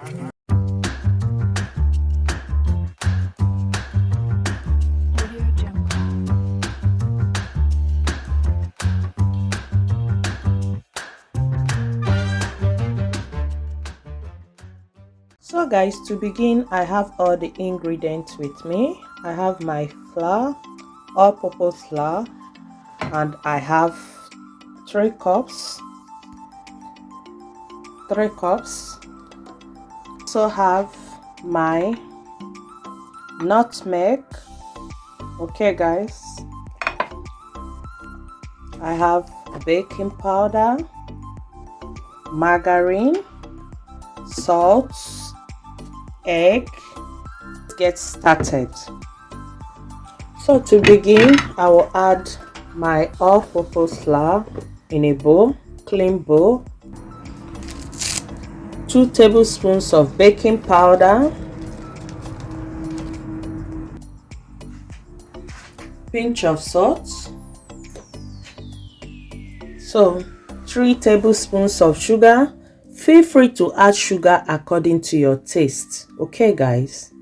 So guys, to begin, I have all the ingredients with me. I have my flour, all-purpose flour, and I have 3 cups. So have my nutmeg. Okay guys, I have baking powder, margarine, salt, egg. Let's get started. So to begin, I will add my all-purpose flour in a bowl, clean bowl, 2 tablespoons of baking powder, pinch of salt, so 3 tablespoons of sugar. Feel free to add sugar according to your taste. Okay guys,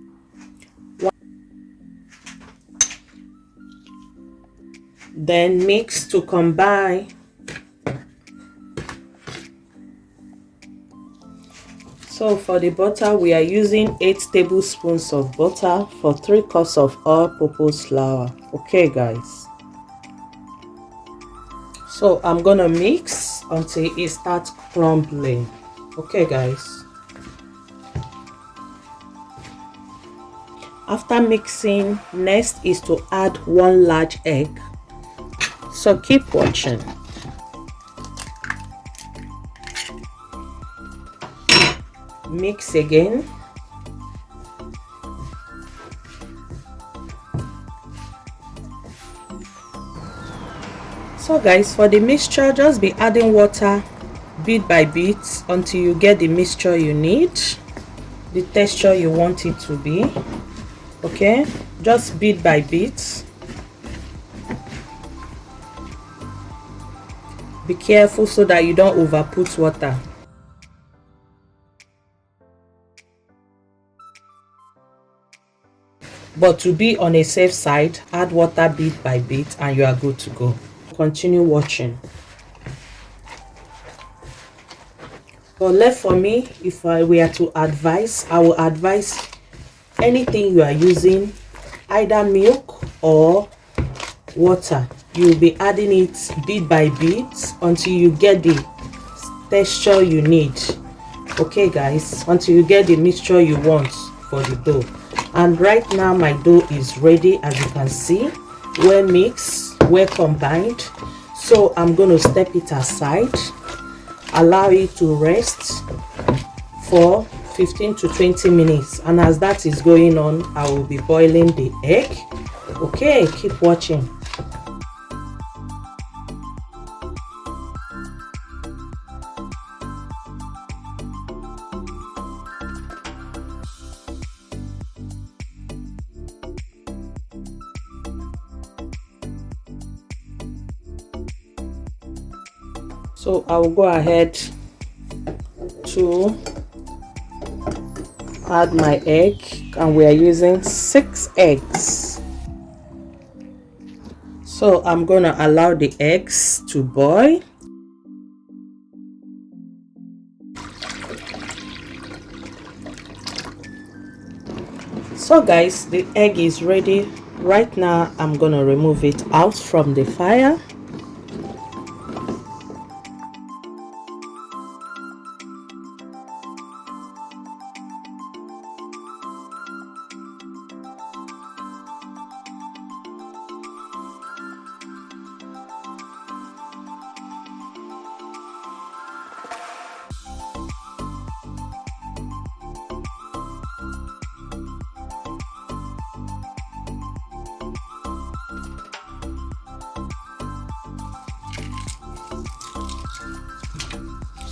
then mix to combine. So for the butter, we are using 8 tablespoons of butter for 3 cups of all-purpose flour. Okay guys, so I'm gonna mix until it starts crumbling. Okay guys, after mixing, next is to add 1 large egg. So keep watching. Mix again. So guys, for the mixture, just be adding water bit by bit until you get the mixture you need, the texture you want it to be. Okay, just bit by bit. Be careful so that you don't over put water. But to be on a safe side, add water bit by bit and you are good to go. Continue watching. But left for me, if I were to advise, I will advise anything you are using, either milk or water, you will be adding it bit by bit until you get the texture you need. Okay guys, until you get the mixture you want for the dough. And right now my dough is ready, as you can see, well mixed, well combined. So I'm going to step it aside, allow it to rest for 15 to 20 minutes, and as that is going on, I will be boiling the egg. Okay, keep watching. So I will go ahead to add my egg, and we are using 6 eggs. So I'm going to allow the eggs to boil. So guys, the egg is ready. Right now I'm going to remove it out from the fire.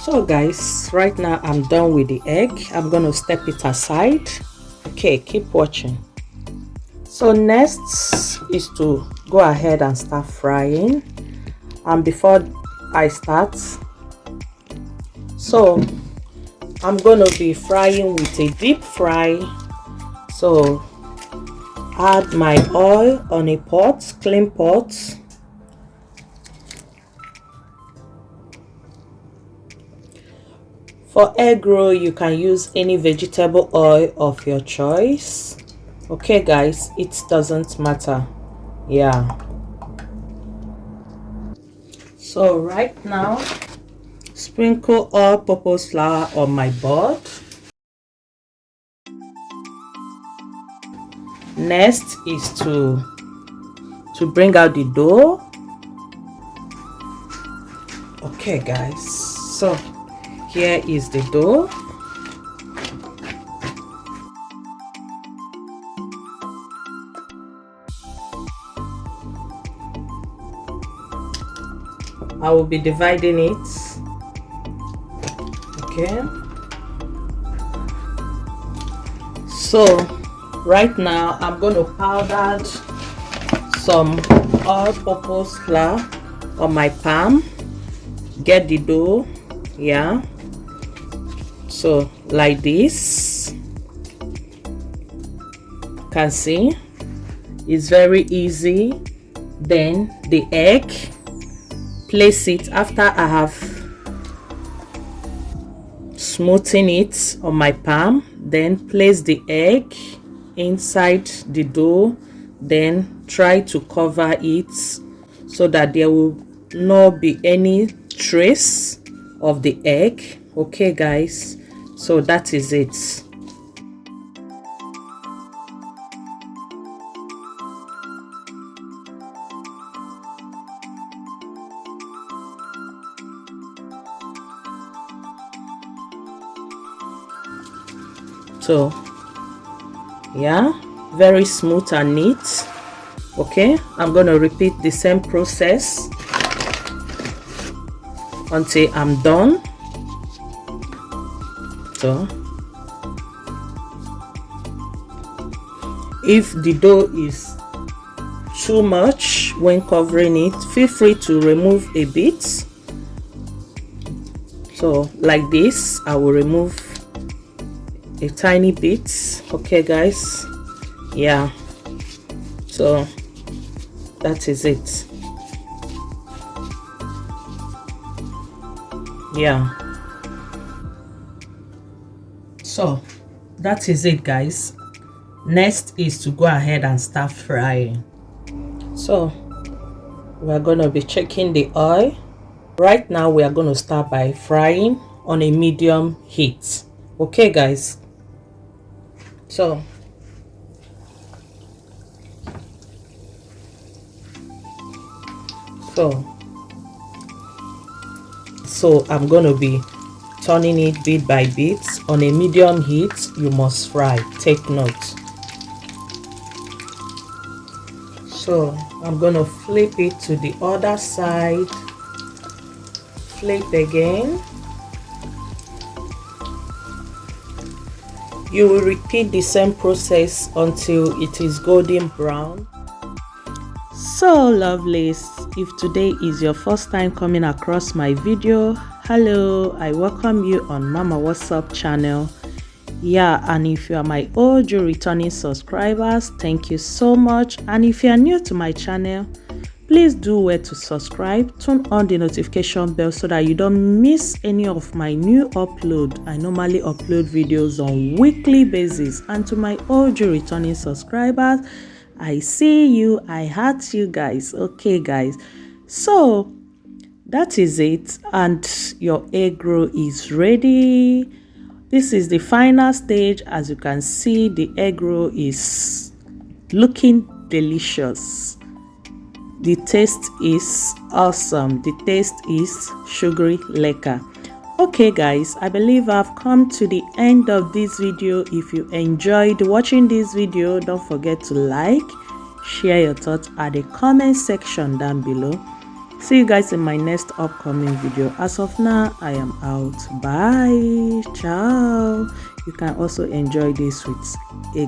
So guys, right now I'm done with the egg. I'm going to step it aside. Okay, keep watching. So next is to go ahead and start frying. And before I start, so I'm gonna be frying with a deep fry. So add my oil on a pot, clean pot. For egg roll, you can use any vegetable oil of your choice. Okay guys, it doesn't matter. Yeah. So right now, sprinkle all-purpose flour on my board. Next is to bring out the dough. Okay guys, so here is the dough. I will be dividing it. Okay, so right now I'm going to powder some all-purpose flour on my palm. Get the dough, yeah, so like this. You can see it's very easy. Then the egg, place it after I have smoothened it on my palm. Then place the egg inside the dough, then try to cover it so that there will not be any trace of the egg. Okay guys, so that is it. So yeah, very smooth and neat. Okay, I'm going to repeat the same process until I'm done. So if the dough is too much when covering it, feel free to remove a bit. So like this, I will remove a tiny bit. Okay guys, yeah, so that is it. Yeah, so that is it guys. Next is to go ahead and start frying. So we're going to be checking the oil. Right now we are going to start by frying on a medium heat. Okay guys, so I'm going to be turning it bit by bit on a medium heat. You must fry, take note. So I'm going to flip it to the other side, flip again. You will repeat the same process until it is golden brown. So lovelies, if today is your first time coming across my video, hello, I welcome you on Mama What's Up channel. Yeah, and if you are my OG returning subscribers, thank you so much. And if you are new to my channel, please do well to subscribe, turn on the notification bell so that you don't miss any of my new upload. I normally upload videos on weekly basis. And to my OG returning subscribers, I see you, I heart you guys. Okay guys, so that is it, and your egg roll is ready. This is the final stage. As you can see, the egg roll is looking delicious. The taste is awesome. The taste is sugary lekker. Okay guys, I believe I've come to the end of this video. If you enjoyed watching this video, don't forget to like, share your thoughts at the comment section down below. See you guys in my next upcoming video. As of now, I am out. Bye. Ciao. You can also enjoy this with a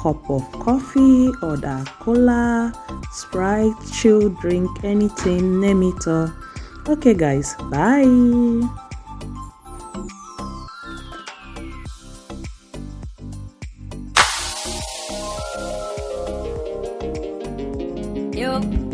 cup of coffee or the cola, Sprite, chilled drink, anything, name it all. Okay guys, bye. You